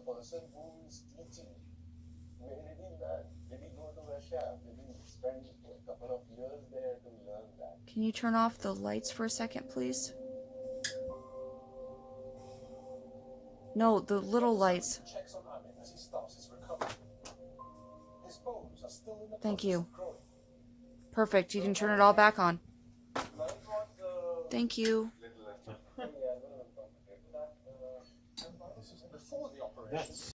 person who is teaching maybe learn, maybe go to Russia, maybe spend a couple of years there to learn that. Can you turn off the lights for a second, please? No, the little lights. Checks on Ahmed as he starts his recovery. His bones are still in the Thank process you. of growing. Perfect. You can turn it all back on. Thank you. Before the operation,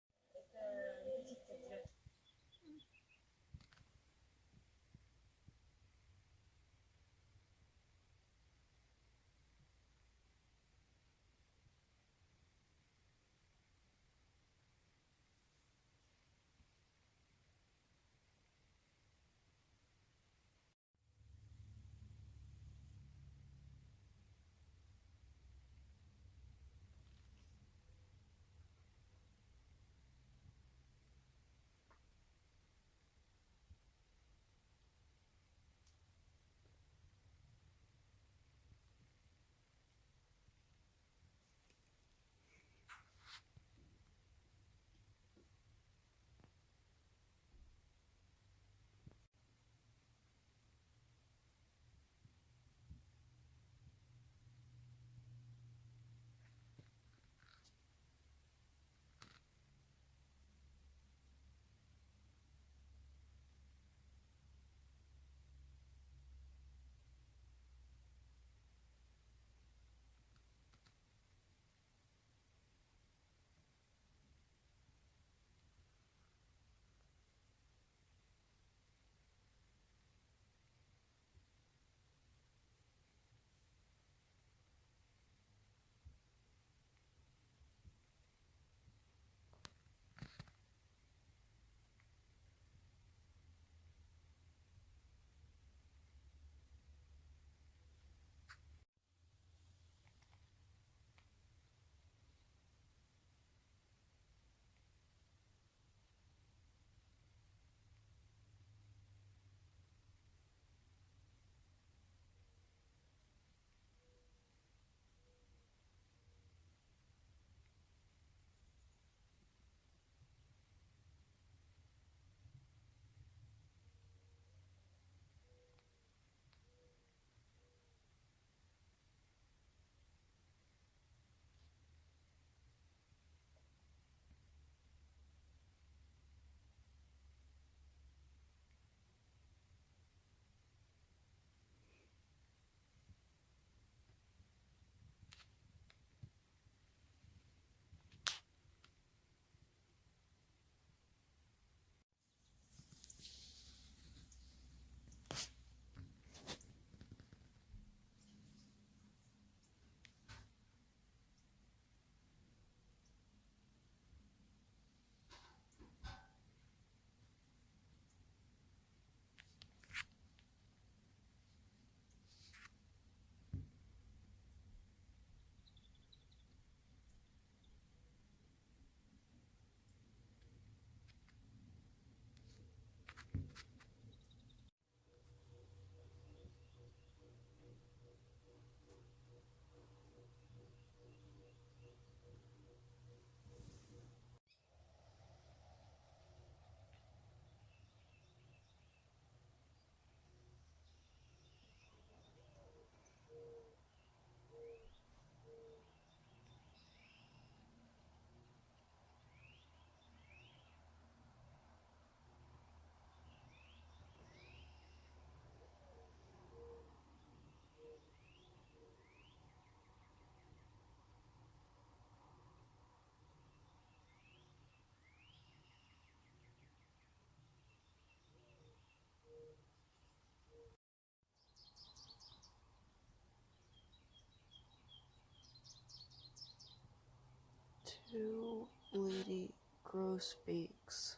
Two lady grosbeaks.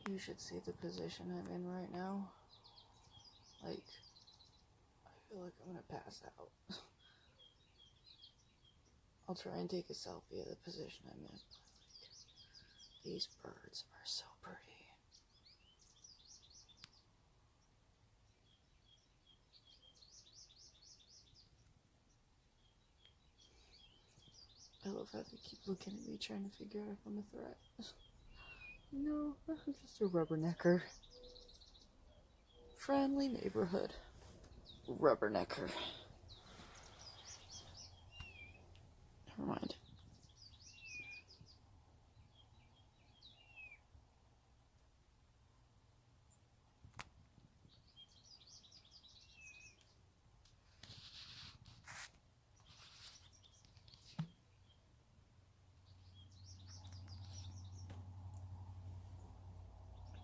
You should see the position I'm in right now. Like, I feel like I'm gonna pass out. I'll try and take a selfie of the position I'm in. These birds are so pretty. I love how they keep looking at me trying to figure out if I'm a threat. No, I'm just a rubbernecker. Friendly neighborhood rubbernecker. Never mind.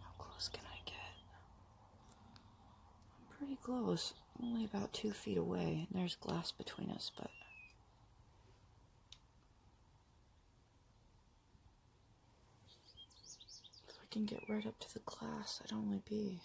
How close can I get? I'm pretty close. I'm only about 2 feet away, and there's glass between us, but... if I can get right up to the glass, I'd only be